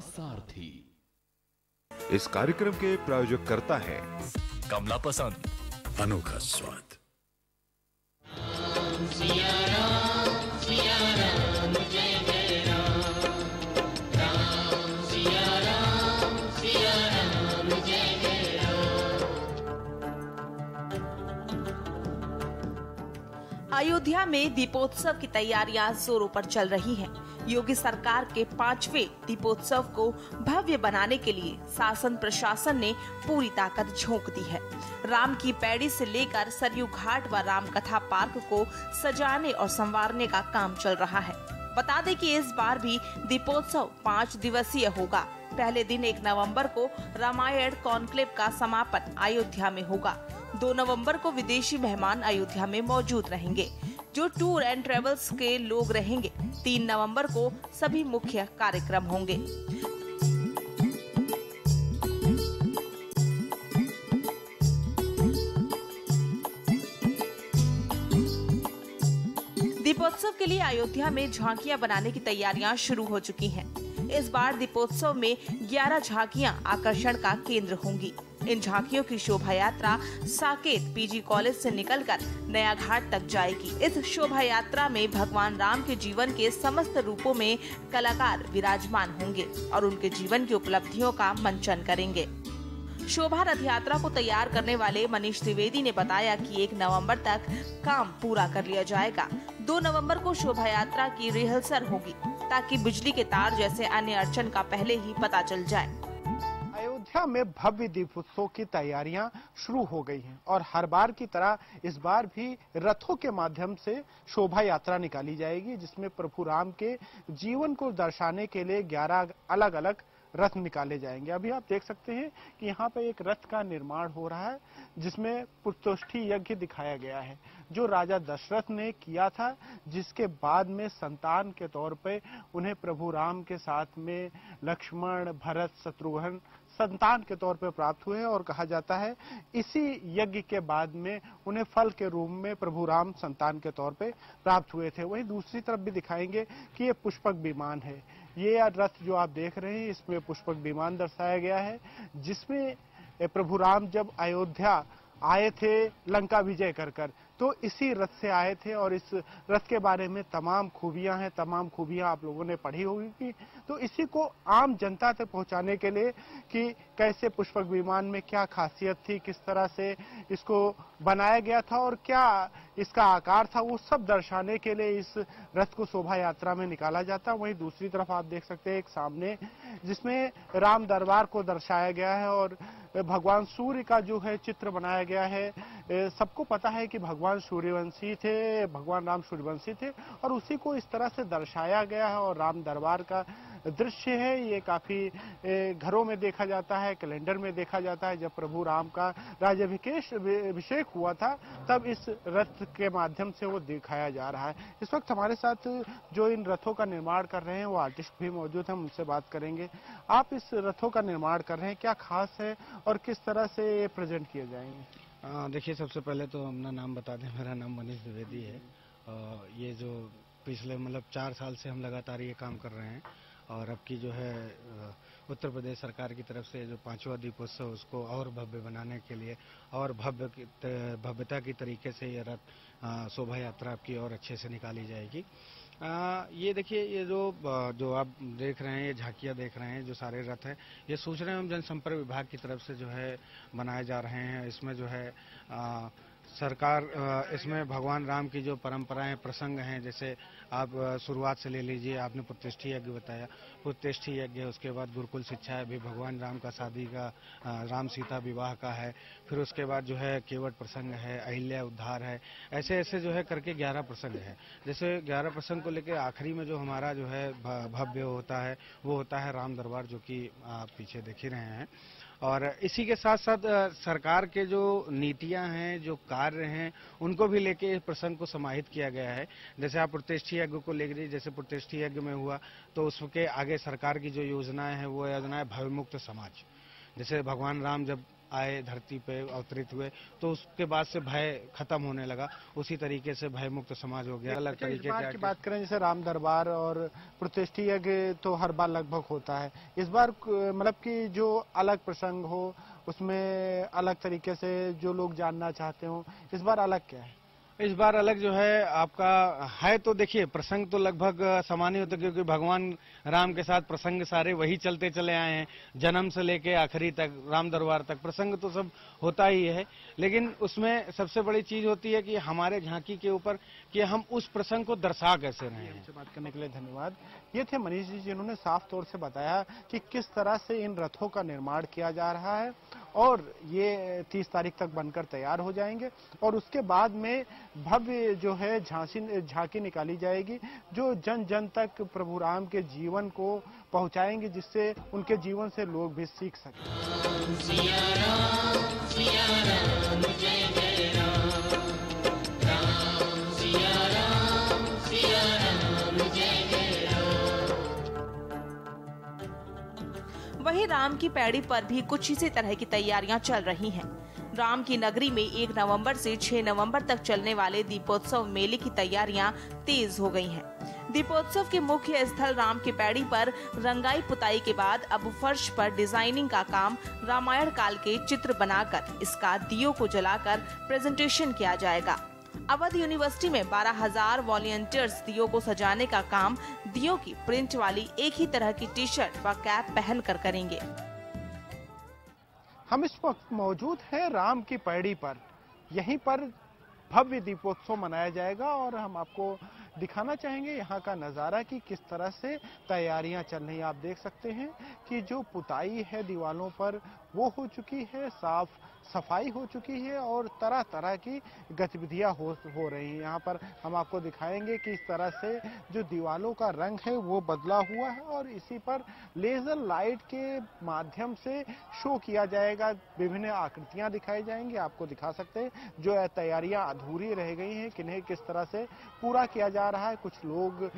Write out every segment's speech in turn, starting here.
सारथी। इस कार्यक्रम के प्रायोजक करता है कमला पसंद, अनोखा स्वाद। सिया राम जय जय राम, राम सिया राम जय जय राम। अयोध्या में दीपोत्सव की तैयारियां जोरों पर चल रही हैं। योगी सरकार के 5वें दीपोत्सव को भव्य बनाने के लिए शासन प्रशासन ने पूरी ताकत झोंक दी है। राम की पैड़ी से लेकर सरयू घाट व राम कथा पार्क को सजाने और संवारने का काम चल रहा है। बता दें कि इस बार भी दीपोत्सव 5 दिवसीय होगा। पहले दिन 1 नवंबर को रामायण कॉन्क्लेव का समापन अयोध्या में होगा। 2 नवंबर को विदेशी मेहमान अयोध्या में मौजूद रहेंगे, जो टूर एंड ट्रेवल्स के लोग रहेंगे। 3 नवंबर को सभी मुख्य कार्यक्रम होंगे। दीपोत्सव के लिए अयोध्या में झांकियां बनाने की तैयारियां शुरू हो चुकी हैं। इस बार दीपोत्सव में 11 झांकियां आकर्षण का केंद्र होंगी। इन झांकियों की शोभा यात्रा साकेत पीजी कॉलेज से निकलकर नया घाट तक जाएगी। इस शोभा यात्रा में भगवान राम के जीवन के समस्त रूपों में कलाकार विराजमान होंगे और उनके जीवन की उपलब्धियों का मंचन करेंगे। शोभा रथ यात्रा को तैयार करने वाले मनीष द्विवेदी ने बताया कि 1 नवंबर तक काम पूरा कर लिया जाएगा। 2 नवंबर को शोभा यात्रा की रिहर्सल होगी, ताकि बिजली के तार जैसे अन्य अड़चन का पहले ही पता चल जाए। अयोध्या में भव्य दीपोत्सव की तैयारियां शुरू हो गई हैं और हर बार की तरह इस बार भी रथों के माध्यम से शोभा यात्रा निकाली जाएगी, जिसमें प्रभु राम के जीवन को दर्शाने के लिए 11 अलग अलग रथ निकाले जाएंगे। अभी आप देख सकते हैं कि यहाँ पे एक रथ का निर्माण हो रहा है, जिसमें पुत्रष्टि यज्ञ दिखाया गया है, जो राजा दशरथ ने किया था, जिसके बाद में संतान के तौर पे उन्हें प्रभु राम के साथ में लक्ष्मण, भरत, शत्रुघ्न संतान के तौर पे प्राप्त हुए और कहा जाता है इसी यज्ञ के बाद में उन्हें फल के रूप में प्रभु राम संतान के तौर पे प्राप्त हुए थे। वहीं दूसरी तरफ भी दिखाएंगे कि ये पुष्पक विमान है। ये रथ जो आप देख रहे हैं, इसमें पुष्पक विमान दर्शाया गया है, जिसमें प्रभु राम जब अयोध्या आए थे लंका विजय कर तो इसी रथ से आए थे और इस रथ के बारे में तमाम खूबियां हैं, तमाम खूबियां आप लोगों ने पढ़ी होगी। तो इसी को आम जनता तक पहुंचाने के लिए कि कैसे पुष्पक विमान में क्या खासियत थी, किस तरह से इसको बनाया गया था और क्या इसका आकार था, वो सब दर्शाने के लिए इस रथ को शोभा यात्रा में निकाला जाता है। वहीं दूसरी तरफ आप देख सकते हैं एक सामने, जिसमें राम दरबार को दर्शाया गया है और भगवान सूर्य का जो है चित्र बनाया गया है। सबको पता है कि भगवान सूर्यवंशी थे, भगवान राम सूर्यवंशी थे और उसी को इस तरह से दर्शाया गया है। और राम दरबार का दृश्य है, ये काफी घरों में देखा जाता है, कैलेंडर में देखा जाता है। जब प्रभु राम का राज्याभिषेक हुआ था, तब इस रथ के माध्यम से वो दिखाया जा रहा है। इस वक्त हमारे साथ जो इन रथों का निर्माण कर रहे हैं वो आर्टिस्ट भी मौजूद हैं, उनसे बात करेंगे। आप इस रथों का निर्माण कर रहे हैं, क्या खास है और किस तरह से प्रेजेंट किए जाएंगे? देखिए, सबसे पहले तो अपना नाम बता दें। मेरा नाम मनीष द्विवेदी है। ये जो पिछले 4 साल से हम लगातार ये काम कर रहे हैं और अब की जो है उत्तर प्रदेश सरकार की तरफ से जो 5वां दीपोत्सव, उसको और भव्य बनाने के लिए और भव्यता की तरीके से ये रथ शोभा यात्रा की और अच्छे से निकाली जाएगी। ये देखिए, ये जो आप देख रहे हैं, ये झांकियाँ देख रहे हैं, जो सारे रथ हैं, ये सूचना एवं जनसंपर्क विभाग की तरफ से जो है बनाए जा रहे हैं। इसमें जो है सरकार इसमें भगवान राम की जो परंपराएं, प्रसंग हैं, जैसे आप शुरुआत से ले लीजिए, आपने पुत्रष्टि यज्ञ बताया, पुत्रष्टि यज्ञ, उसके बाद गुरुकुल शिक्षा है, भी भगवान राम का शादी का, राम सीता विवाह का है, फिर उसके बाद जो है केवट प्रसंग है, अहिल्या उद्धार है, ऐसे ऐसे जो है करके 11 प्रसंग है। जैसे 11 प्रसंग को लेकर आखिरी में जो हमारा जो है भव्य होता है, वो होता है राम दरबार, जो कि आप पीछे देख ही रहे हैं। और इसी के साथ साथ सरकार के जो नीतियां हैं, जो कार्य हैं, उनको भी लेके इस प्रसंग को समाहित किया गया है। जैसे आप पुत्रष्टि यज्ञ को ले लीजिए, जैसे पुत्रष्टि यज्ञ में हुआ तो उसके आगे सरकार की जो योजनाएं हैं, वो योजनाएं भयमुक्त समाज। जैसे भगवान राम जब आए, धरती पे अवतरित हुए, तो उसके बाद से भय खत्म होने लगा। उसी तरीके से भय मुक्त समाज हो गया। अलग तरीके की बात करें, जैसे राम दरबार और प्रतिष्ठी यज्ञ तो हर बार लगभग होता है, इस बार मतलब कि जो अलग प्रसंग हो, उसमें अलग तरीके से जो लोग जानना चाहते हो, इस बार अलग क्या है? इस बार अलग जो है आपका है, तो देखिए प्रसंग तो लगभग समान ही होते, क्योंकि भगवान राम के साथ प्रसंग सारे वही चलते चले आए हैं, जन्म से लेके आखिरी तक, राम दरबार तक प्रसंग तो सब होता ही है। लेकिन उसमें सबसे बड़ी चीज होती है कि हमारे झांकी के ऊपर कि हम उस प्रसंग को दर्शा कैसे रहे हैं। बात करने के लिए धन्यवाद। ये थे मनीष जी, जिन्होंने साफ तौर से बताया कि किस तरह से इन रथों का निर्माण किया जा रहा है और ये 30 तारीख तक बनकर तैयार हो जाएंगे और उसके बाद में भव्य जो है झांकी निकाली जाएगी, जो जन जन तक प्रभु राम के जीवन को पहुंचाएंगे, जिससे उनके जीवन से लोग भी सीख सकें। सिया राम जय जय राम, राम सिया राम जय जय राम। वहीं राम की पैड़ी पर भी कुछ इसी तरह की तैयारियां चल रही हैं। राम की नगरी में 1 नवंबर से 6 नवंबर तक चलने वाले दीपोत्सव मेले की तैयारियां तेज हो गई हैं। दीपोत्सव के मुख्य स्थल राम की पैड़ी पर रंगाई पुताई के बाद अब फर्श पर डिजाइनिंग का काम रामायण काल के चित्र बनाकर इसका दियों को जलाकर प्रेजेंटेशन किया जाएगा। अवध यूनिवर्सिटी में 12,000 वॉलंटियर्स दियों को सजाने का काम दियों की प्रिंट वाली एक ही तरह की टी-शर्ट व कैप पहनकर करेंगे। हम इस वक्त मौजूद हैं राम की पैड़ी पर। यहीं पर भव्य दीपोत्सव मनाया जाएगा और हम आपको दिखाना चाहेंगे यहाँ का नज़ारा कि किस तरह से तैयारियां चल रही हैं। आप देख सकते हैं कि जो पुताई है दीवालों पर वो हो चुकी है, साफ सफाई हो चुकी है और तरह तरह की गतिविधियां हो रही हैं। यहाँ पर हम आपको दिखाएंगे कि इस तरह से जो दीवालों का रंग है वो बदला हुआ है और इसी पर लेजर लाइट के माध्यम से शो किया जाएगा। विभिन्न आकृतियां दिखाई जाएंगी, आपको दिखा सकते हैं जो तैयारियां अधूरी रह गई हैं, किन्हें किस तरह से पूरा किया जा रहा है। कुछ लोग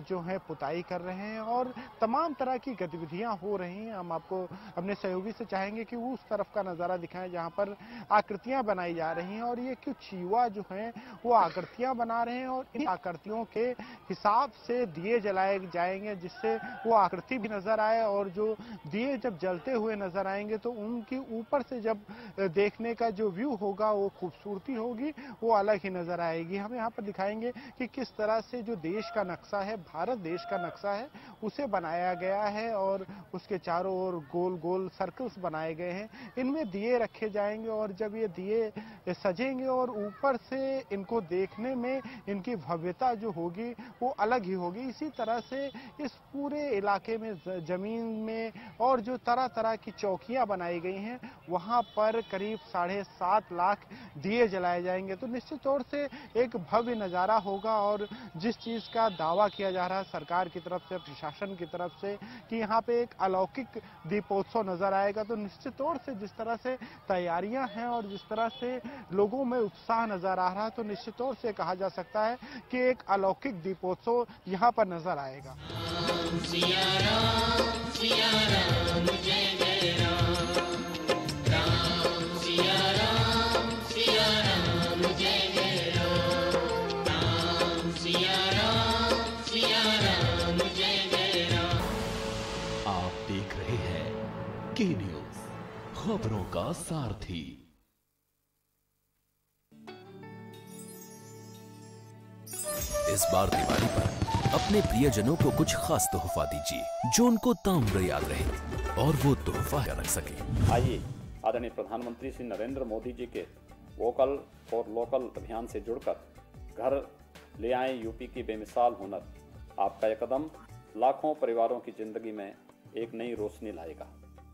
जो है पुताई कर रहे हैं और तमाम तरह की गतिविधियां हो रही हैं। हम आपको अपने सहयोगी से चाहेंगे कि वो उस तरफ का नज़ारा दिखाएं जहां पर आकृतियां बनाई जा रही हैं और ये कुछ युवा जो हैं वो आकृतियां बना रहे हैं और इन आकृतियों के हिसाब से दिए जलाए जाएंगे, जिससे वो आकृति भी नजर आए और जो दिए जब जलते हुए नजर आएंगे तो उनके ऊपर से जब देखने का जो व्यू होगा वो खूबसूरती होगी, वो अलग ही नजर आएगी। हम यहाँ पर दिखाएंगे कि किस तरह से जो देश का नक्शा है, भारत देश का नक्शा है, उसे बनाया गया है और उसके चारों ओर गोल गोल सर्कल्स बनाए गए हैं। इनमें दिए रखे जाएंगे और जब ये दिए सजेंगे और ऊपर से इनको देखने में इनकी भव्यता जो होगी वो अलग ही होगी। इसी तरह से इस पूरे इलाके में जमीन में और जो तरह तरह की चौकियां बनाई गई हैं वहां पर करीब 7.5 लाख दिए जलाए जाएंगे। तो निश्चित तौर से एक भव्य नजारा होगा और जिस चीज का दावा किया जा रहा है सरकार की तरफ से, प्रशासन की तरफ से कि यहाँ पे एक अलौकिक दीपोत्सव नजर आएगा, तो निश्चित तौर से जिस तरह से तैयारियां हैं और जिस तरह से लोगों में उत्साह नजर आ रहा है तो निश्चित तौर से कहा जा सकता है कि एक अलौकिक दीपोत्सव यहाँ पर नजर आएगा। सिया राम जय जय राम, राम सिया राम जय जय राम, राम सिया राम जय जय राम। आप देख रहे हैं के न्यूज, खबरों का सारथी। इस बार दिवाली पर अपने प्रियजनों को कुछ खास तोहफा दीजिए जो उनको ताम्र याद रहे और वो तोहफा रख सके। आइए आदरणीय प्रधानमंत्री श्री नरेंद्र मोदी जी के वोकल फॉर लोकल अभियान से जुड़कर घर ले आए यूपी की बेमिसाल हुनर। आपका यह कदम लाखों परिवारों की जिंदगी में एक नई रोशनी लाएगा।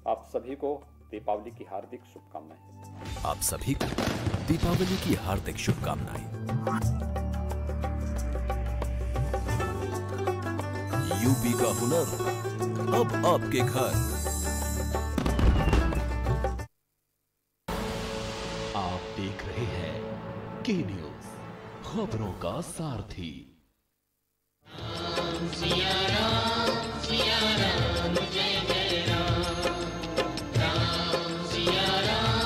आप सभी को दीपावली की हार्दिक शुभकामनाएं। आप सभी को दीपावली की हार्दिक शुभकामनाएं। यूपी का हुनर अब आपके घर। आप देख रहे हैं के न्यूज, खबरों का सारथी। सिया राम जय जय राम, राम सिया राम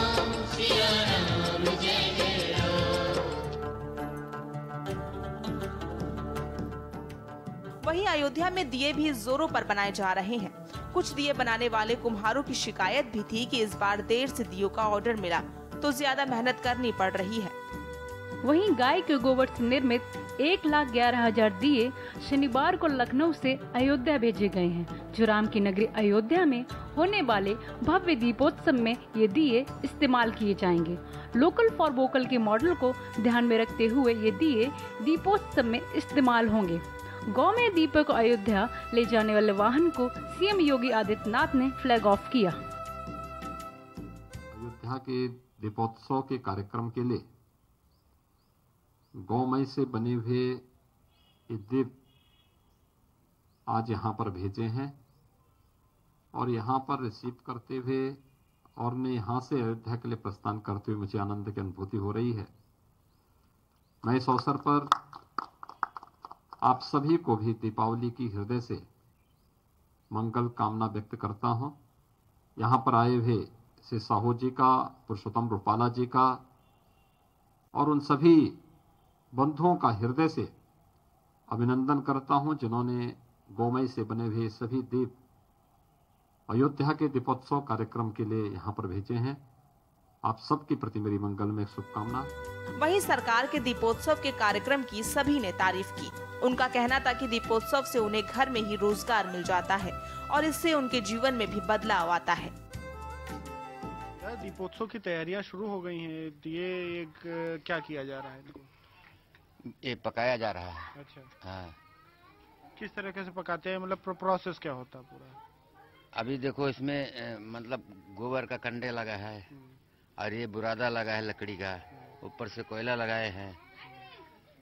में दिए भी जोरों पर बनाए जा रहे हैं। कुछ दिए बनाने वाले कुम्हारों की शिकायत भी थी कि इस बार देर से दियों का ऑर्डर मिला तो ज्यादा मेहनत करनी पड़ रही है। वहीं गाय के गोबर से निर्मित 1,11,000 दिए शनिवार को लखनऊ से अयोध्या भेजे गए हैं। जो राम की नगरी अयोध्या में होने वाले भव्य दीपोत्सव में ये दिए इस्तेमाल किए जाएंगे। लोकल फॉर वोकल के मॉडल को ध्यान में रखते हुए ये दिए दीपोत्सव में इस्तेमाल होंगे। गौमय दीपक को अयोध्या ले जाने वाले वाहन को सीएम योगी आदित्यनाथ ने फ्लैग ऑफ किया। अयोध्या के दीपोत्सव के कार्यक्रम के लिए गौमय से बने हुए ये दीप आज यहाँ पर भेजे हैं और यहाँ पर रिसीव करते हुए और मैं यहाँ से अयोध्या के लिए प्रस्थान करते हुए मुझे आनंद की अनुभूति हो रही है। मैं इस अवसर पर आप सभी को भी दीपावली की हृदय से मंगल कामना व्यक्त करता हूँ। यहाँ पर आए हुए श्री साहू जी का, पुरुषोत्तम रूपाला जी का और उन सभी बंधुओं का हृदय से अभिनंदन करता हूं जिन्होंने गौमय से बने हुए सभी दीप अयोध्या के दीपोत्सव कार्यक्रम के लिए यहां पर भेजे हैं। आप सबके प्रति मेरी मंगलमय शुभकामना। वहीं सरकार के दीपोत्सव के कार्यक्रम की सभी ने तारीफ की। उनका कहना था कि दीपोत्सव से उन्हें घर में ही रोजगार मिल जाता है और इससे उनके जीवन में भी बदलाव आता है। दीपोत्सव की तैयारियां शुरू हो गई हैं। ये क्या किया जा रहा है इनको? ये पकाया जा रहा है। अच्छा। हाँ। किस तरीके से पकाते हैं, मतलब प्रोसेस क्या होता है पूरा? अभी देखो इसमें मतलब गोबर का कंडे लगा है और ये बुरादा लगा है लकड़ी का, ऊपर से कोयला लगाए हैं।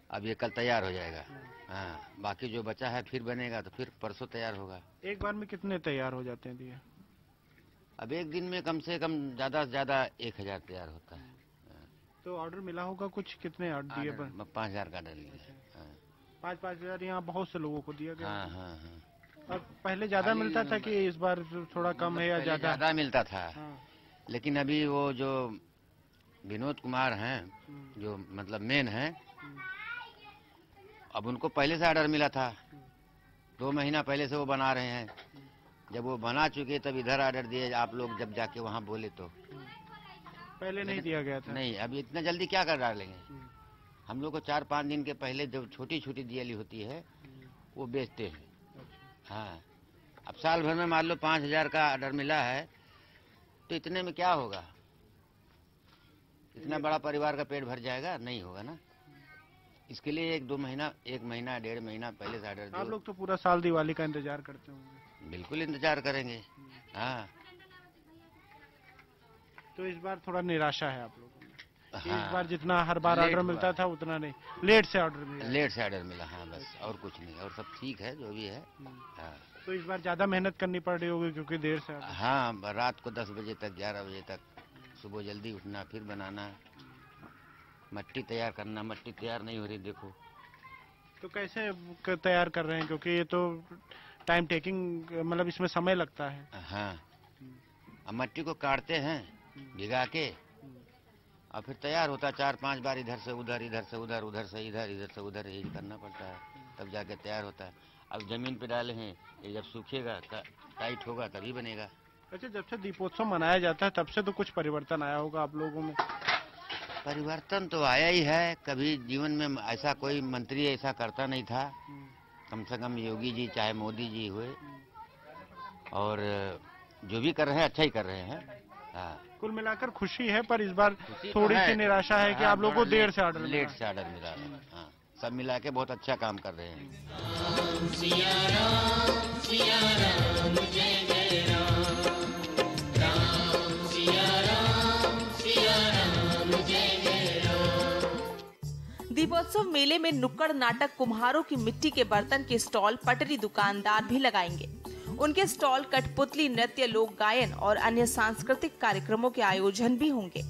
अब ये कल तैयार हो जाएगा। हाँ, बाकी जो बचा है फिर बनेगा तो फिर परसों तैयार होगा। एक बार में कितने तैयार हो जाते हैं दिए? अब एक दिन में कम से कम ज्यादा से ज्यादा 1,000 तैयार होता है। तो ऑर्डर मिला होगा कुछ? कितने दिए? 5,000 का ऑर्डर लिया। 5,000 यहाँ बहुत से लोगों को दिया गया। हाँ हाँ हाँ। और पहले ज्यादा मिलता था कि इस बार थोड़ा कम है या ज्यादा मिलता था? हाँ। लेकिन अभी वो जो विनोद कुमार हैं जो मतलब मेन हैं, अब उनको पहले से ऑर्डर मिला था। 2 महीना पहले से वो बना रहे हैं। जब वो बना चुके तब इधर ऑर्डर दिए आप लोग जब जाके वहाँ बोले तो। पहले नहीं दिया गया था। नहीं, अभी इतना जल्दी क्या कर डालेंगे। हम लोग को 4-5 दिन के पहले जो छोटी छोटी दियाली होती है वो बेचते हैं। हाँ, अब साल भर में मान लो 5,000 का ऑर्डर मिला है तो इतने में क्या होगा? इतना बड़ा परिवार का पेट भर जाएगा? नहीं होगा ना। इसके लिए 1-2 महीना, 1 महीना 1.5 महीना पहले से ऑर्डर दो। आप लोग तो पूरा साल दिवाली का इंतजार करते होंगे। बिल्कुल इंतजार करेंगे। हाँ, तो इस बार थोड़ा निराशा है आप लोगों में। हाँ, इस बार जितना हर बार ऑर्डर मिलता था उतना नहीं, लेट से ऑर्डर मिला। लेट से ऑर्डर मिला। हाँ, बस और कुछ नहीं, और सब ठीक है जो भी है। हाँ। तो इस बार ज्यादा मेहनत करनी पड़ रही होगी क्योंकि देर से। हाँ, रात को 10 बजे तक, 11 बजे तक, सुबह जल्दी उठना, फिर बनाना, मट्टी तैयार करना। मट्टी तैयार नहीं हो रही देखो। तो कैसे तैयार कर रहे हैं, क्योंकि ये तो टाइम टेकिंग, मतलब इसमें समय लगता है। हाँ, अब मट्टी को काटते हैं भिगा के और फिर तैयार होता है। 4-5 बार इधर से उधर, इधर से उधर, उधर से इधर, इधर से उधर यही करना पड़ता है, तब जाके तैयार होता है। अब जमीन पे डाले हैं, ये जब सूखेगा टाइट होगा तभी बनेगा। अच्छा, जब से दीपोत्सव मनाया जाता है तब से तो कुछ परिवर्तन आया होगा आप लोगों में? परिवर्तन तो आया ही है। कभी जीवन में ऐसा कोई मंत्री ऐसा करता नहीं था। कम से कम योगी जी चाहे मोदी जी हुए, और जो भी कर रहे हैं अच्छा ही कर रहे हैं। हाँ, कुल मिलाकर खुशी है, पर इस बार थोड़ी सी निराशा है कि आप लोगों को देर से ऑर्डर मिला। लेट से ऑर्डर मिला है। हाँ, सब मिला के बहुत अच्छा काम कर रहे हैं। सिया राम जय जय राम, राम सिया राम जय जय राम। दीपोत्सव मेले में नुक्कड़ नाटक, कुम्हारों की मिट्टी के बर्तन के स्टॉल, पटरी दुकानदार भी लगाएंगे। उनके स्टॉल कठपुतली नृत्य, लोक गायन और अन्य सांस्कृतिक कार्यक्रमों के आयोजन भी होंगे।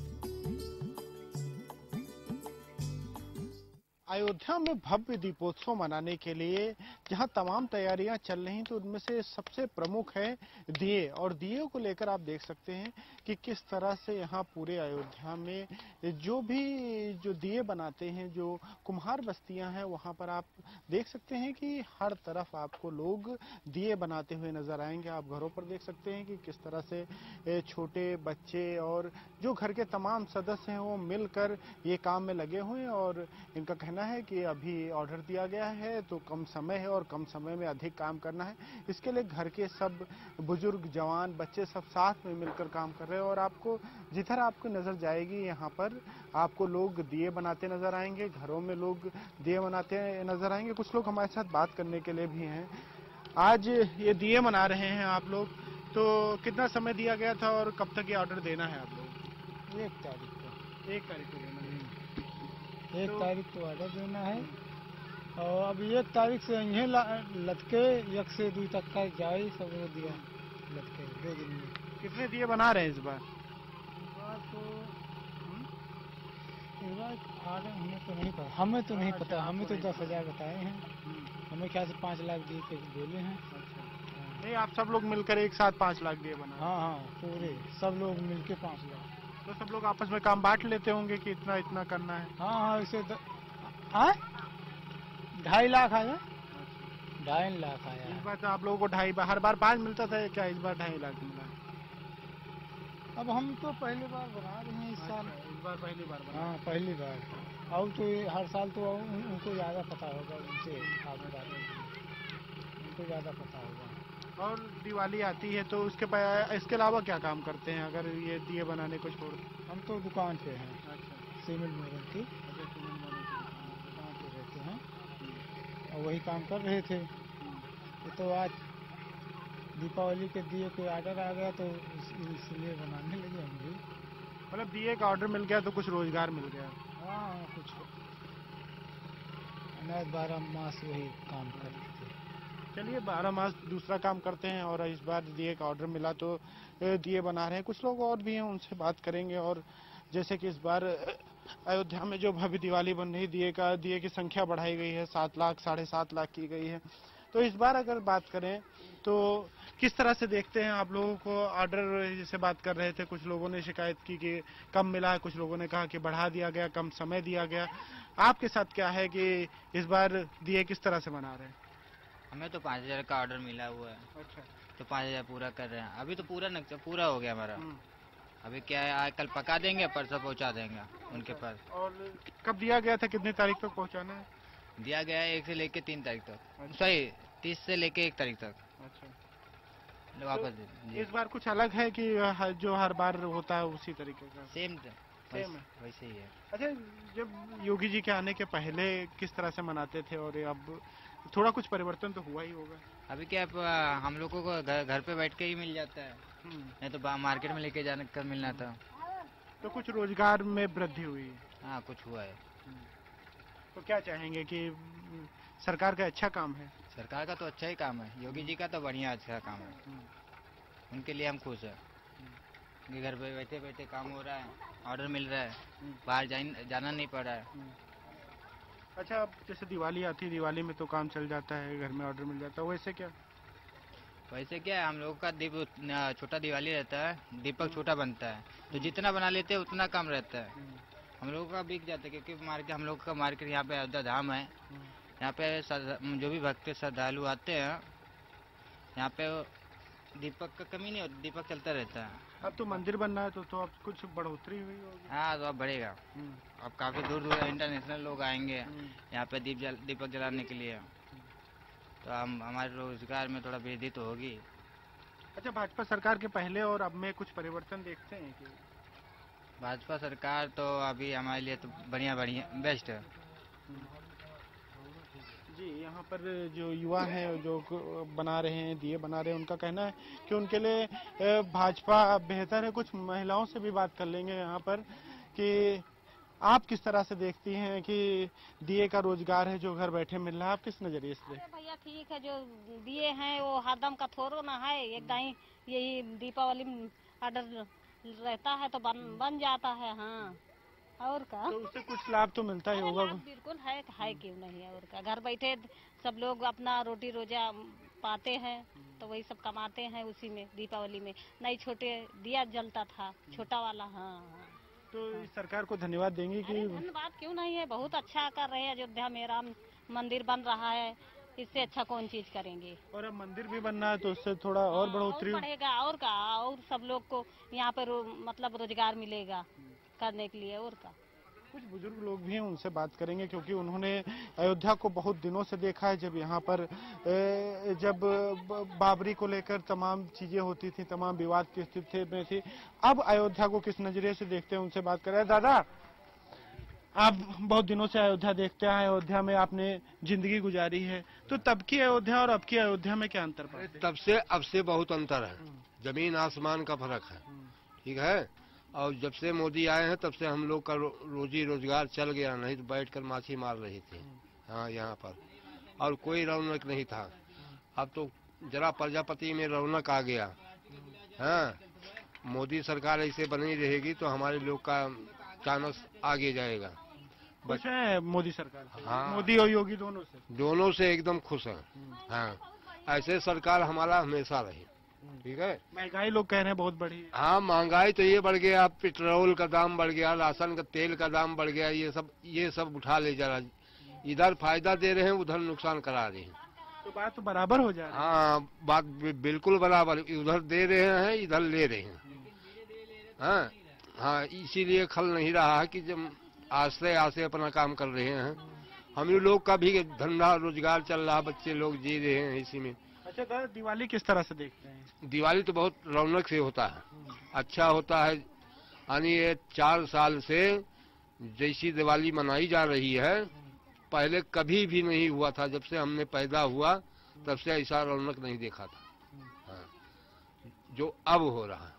अयोध्या में भव्य दीपोत्सव मनाने के लिए जहां तमाम तैयारियां चल रही तो उनमें से सबसे प्रमुख है दिए, और दिए को लेकर आप देख सकते हैं कि किस तरह से यहाँ पूरे अयोध्या में जो दिए बनाते हैं, जो कुम्हार बस्तियां हैं, वहां पर आप देख सकते हैं कि हर तरफ आपको लोग दिए बनाते हुए नजर आएंगे। आप घरों पर देख सकते हैं कि किस तरह से छोटे बच्चे और जो घर के तमाम सदस्य हैं वो मिलकर ये काम में लगे हुए हैं, और इनका कहना है कि अभी ऑर्डर दिया गया है तो कम समय है और कम समय में अधिक काम करना है। इसके लिए घर के सब बुजुर्ग, जवान, बच्चे सब साथ में मिलकर काम कर रहे हैं, और आपको जिधर आपको नजर जाएगी यहाँ पर आपको लोग दिए बनाते नजर आएंगे, घरों में लोग दिए बनाते नजर आएंगे। कुछ लोग हमारे साथ बात करने के लिए भी हैं। आज ये दिए बना रहे हैं आप लोग, तो कितना समय दिया गया था और कब तक ये ऑर्डर देना है आप लोग? 1 तारीख को। 1 तारीख को देना है। 1 तारीख को ऑर्डर देना है, और अभी 1 तारीख से यहीं लटके 1 से 2 तक का जाए सब वो दिया लटके 2 दिन में। कितने दिए बना रहे हैं इस बार? ऑर्डर हमें तो नहीं पता, हमें तो 10,000 बताए हैं, हमें क्या से 5 लाख दिए के बोले हैं। नहीं, आप सब लोग मिलकर एक साथ 5 लाख दिए बना? हाँ, पूरे सब लोग मिलके 5 लाख। तो सब लोग आपस में काम बांट लेते होंगे कि इतना इतना करना है? हाँ, इसे 2.5 लाख आया, 2.5 लाख आया। इस बार तो आप लोगों को 2.5, हर बार 5 मिलता था क्या, इस बार 2.5 लाख मिला? अब हम तो पहली बार बना रहे हैं इस साल। इस बार पहली बार बना? हाँ, पहली बार। अब तो हर साल तो उनको ज़्यादा पता होगा, उनसे उनको ज़्यादा पता होगा। और दिवाली आती है तो इसके अलावा क्या काम करते हैं अगर ये दिए बनाने को छोड़? हम तो दुकान पे हैं। अच्छा। सीमेंट मोरन की। अच्छा, सीमेंट मोरन की दुकान पे रहते हैं और वही काम कर रहे थे। तो आज दीपावली के दिए कोई ऑर्डर आ गया तो इसलिए बनाने लगे हम भी। मतलब दिए का ऑर्डर मिल गया तो कुछ रोजगार मिल गया? हाँ, कुछ 12 मास वही काम करते थे। चलिए, 12 मास दूसरा काम करते हैं और इस बार दिए का ऑर्डर मिला तो दिए बना रहे हैं। कुछ लोग और भी हैं, उनसे बात करेंगे। और जैसे कि इस बार अयोध्या में जो भव्य दिवाली बन रही, दिए की संख्या बढ़ाई गई है, 7 लाख 7.5 लाख की गई है। तो इस बार अगर बात करें तो किस तरह से देखते हैं आप लोगों को ऑर्डर? जैसे बात कर रहे थे, कुछ लोगों ने शिकायत की कि कम मिला है, कुछ लोगों ने कहा कि बढ़ा दिया गया, कम समय दिया गया। आपके साथ क्या है कि इस बार दिए किस तरह से बना रहे हैं? हमें तो 5,000 का ऑर्डर मिला हुआ है। अच्छा। तो 5,000 पूरा कर रहे हैं। अभी तो पूरा हो गया हमारा। अभी क्या है, आज कल पका देंगे, परसों पहुंचा देंगे उनके पास। और कब दिया गया था, कितनी तारीख तक पहुंचाना है? दिया गया है 1 से लेके 3 तारीख तक। सॉरी, 30 से लेके 1 तारीख तक। अच्छा। वापस तो इस बार कुछ अलग है कि जो हर बार होता है उसी तरीके का? सेम है, वैसे ही है। अच्छा, जब योगी जी के आने के पहले किस तरह से मनाते थे और अब थोड़ा कुछ परिवर्तन तो हुआ ही होगा? अभी क्या हम लोगों को घर पे बैठ के ही मिल जाता है, नहीं तो मार्केट में लेके जाने का मिलना था। तो कुछ रोजगार में वृद्धि हुई? हाँ, कुछ हुआ है। तो क्या चाहेंगे कि सरकार का अच्छा काम है? सरकार का तो अच्छा ही काम है, योगी जी का तो बढ़िया अच्छा काम है। उनके लिए हम खुश हैं कि घर पे बैठे बैठे काम हो रहा है, ऑर्डर मिल रहा है, बाहर जाना नहीं पड़ रहा है। अच्छा, अब जैसे दिवाली आती है, दिवाली में तो काम चल जाता है, घर में ऑर्डर मिल जाता है, वैसे क्या? वैसे क्या है, हम लोगों का दीप छोटा दिवाली रहता है, दीपक छोटा बनता है, तो जितना बना लेते हैं उतना कम रहता है। हम लोगों का बिक जाता है क्योंकि मार्केट, हम लोग का मार्केट यहाँ पे अयोध्या धाम है। यहाँ पे जो भी भक्त श्रद्धालु आते हैं, यहाँ पे दीपक का कमी नहीं होती, दीपक चलता रहता है। अब तो मंदिर बन रहा है तो अब कुछ बढ़ोतरी हुई होगी? हाँ, तो अब बढ़ेगा। अब काफी दूर दूर इंटरनेशनल लोग आएंगे यहाँ पे दीपक जलाने के लिए, तो हम हमारे रोजगार में थोड़ा वृद्धि तो होगी। अच्छा, भाजपा सरकार के पहले और अब में कुछ परिवर्तन देखते हैं कि? भाजपा सरकार तो अभी हमारे लिए तो बढ़िया बेस्ट है। जी, यहाँ पर जो युवा हैं जो बना रहे हैं, दिए बना रहे हैं, उनका कहना है कि उनके लिए भाजपा बेहतर है। कुछ महिलाओं से भी बात कर लेंगे यहाँ पर कि आप किस तरह से देखती हैं कि दिए का रोजगार है जो घर बैठे मिल रहा है, आप किस नजरिए से? भैया ठीक है, जो दिए हैं वो हरदम का थोड़ो ना है, एकदम यही दीपावली ऑर्डर रहता है तो बन जाता है। हाँ, और का तो उससे कुछ लाभ तो मिलता ही होगा? बिल्कुल है क्यों नहीं, और का घर बैठे सब लोग अपना रोटी रोजा पाते हैं, तो वही सब कमाते हैं उसी में। दीपावली में नहीं छोटे दिया जलता था, छोटा वाला। हाँ तो इस सरकार को धन्यवाद देंगे कि धन्यवाद क्यों नहीं है, बहुत अच्छा कर रहे हैं। अयोध्या में राम मंदिर बन रहा है, इससे अच्छा कौन चीज करेंगे। और अब मंदिर भी बनना है तो उससे थोड़ा और बढ़ोतरी बढ़ेगा और का, और सब लोग को यहाँ पर मतलब रोजगार मिलेगा करने के लिए। और का कुछ बुजुर्ग लोग भी हैं, उनसे बात करेंगे क्योंकि उन्होंने अयोध्या को बहुत दिनों से देखा है। जब यहाँ पर जब बाबरी को लेकर तमाम चीजें होती थी, तमाम विवाद की स्थिति में थी, अब अयोध्या को किस नजरिए से देखते हैं, उनसे बात करें। दादा, आप बहुत दिनों से अयोध्या देखते हैं, अयोध्या में आपने जिंदगी गुजारी है, तो तब की अयोध्या और अब की अयोध्या में क्या अंतर पाते हैं? तब से अब से बहुत अंतर है, जमीन आसमान का फर्क है। ठीक है, और जब से मोदी आए हैं तब से हम लोग का रोजी रोजगार चल गया, नहीं तो बैठकर माछी मार रहे थे। हाँ, यहाँ पर और कोई रौनक नहीं था। अब तो जरा प्रजापति में रौनक आ गया। हाँ, मोदी सरकार ऐसे बनी रहेगी तो हमारे लोग का चांस आगे जाएगा। खुश है मोदी सरकार से? हाँ, मोदी और योगी दोनों से एकदम खुश है। हाँ, ऐसे सरकार हमारा हमेशा रही। ठीक है, महंगाई लोग कह रहे हैं बहुत बढ़ी है। हाँ, महंगाई तो ये बढ़ गया, पेट्रोल का दाम बढ़ गया, राशन का तेल का दाम बढ़ गया, ये सब उठा ले जा रहा। इधर फायदा दे रहे हैं, उधर नुकसान करा रहे हैं। तो बात तो बराबर हो जा रही है। हाँ, बात बिल्कुल बराबर, उधर दे रहे हैं, इधर ले रहे हैं। हाँ हाँ, इसीलिए खल नहीं रहा है कि जब आस्ते आस्ते अपना काम कर रहे हैं। हम लोग का भी धंधा रोजगार चल रहा, बच्चे लोग जी रहे हैं इसी में। अच्छा दादा, दिवाली किस तरह से देखते हैं? दिवाली तो बहुत रौनक से होता है, अच्छा होता है। यानी ये 4 साल से जैसी दिवाली मनाई जा रही है, पहले कभी भी नहीं हुआ था। जब से हमने पैदा हुआ तब से ऐसा रौनक नहीं देखा था। हाँ, जो अब हो रहा है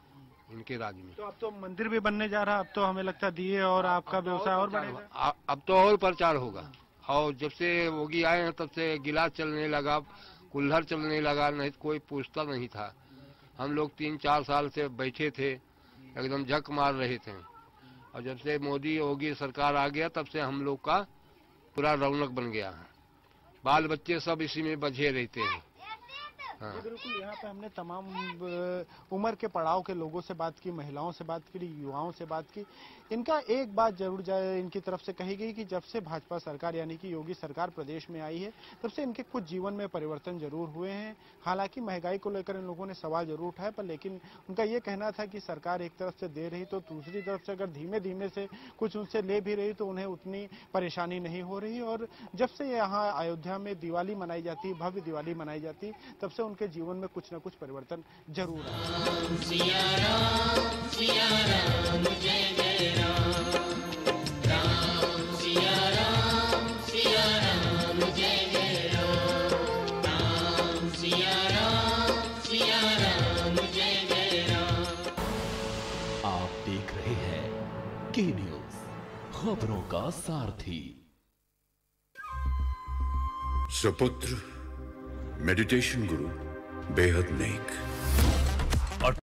इनके राज्य में। तो अब तो मंदिर भी बनने जा रहा है, अब तो हमें लगता है दिए और आपका व्यवसाय और बढ़ेगा। अब तो और प्रचार होगा। और जब से योगी आए हैं तब से गिलास चलने लगा, कुल्हड़ चलने लगा, नहीं तो कोई पूछता नहीं था। हम लोग 3-4 साल से बैठे थे, एकदम झक मार रहे थे। और जब से मोदी योगी सरकार आ गया तब से हम लोग का पूरा रौनक बन गया है। बाल बच्चे सब इसी में बझे रहते हैं। हाँ। बिल्कुल, यहाँ पे हमने तमाम उम्र के पड़ाव के लोगों से बात की, महिलाओं से बात की, युवाओं से बात की। इनका एक बात जरूर इनकी तरफ से कही गई कि जब से भाजपा सरकार यानी कि योगी सरकार प्रदेश में आई है तब से इनके कुछ जीवन में परिवर्तन जरूर हुए हैं। हालांकि महंगाई को लेकर इन लोगों ने सवाल जरूर उठाया, पर लेकिन उनका ये कहना था कि सरकार एक तरफ से दे रही तो दूसरी तरफ से अगर धीमे धीमे से कुछ उनसे ले भी रही तो उन्हें उतनी परेशानी नहीं हो रही। और जब से यहाँ अयोध्या में दिवाली मनाई जाती है, भव्य दिवाली मनाई जाती है, तब से उनके जीवन में कुछ न कुछ परिवर्तन जरूर आया। सिया राम जय जय राम, राम सिया राम जय जय राम, राम सिया राम जय जय राम। आप देख रहे हैं के न्यूज, खबरों का सारथी। सुपुत्र मेडिटेशन गुरु बेहद नेक।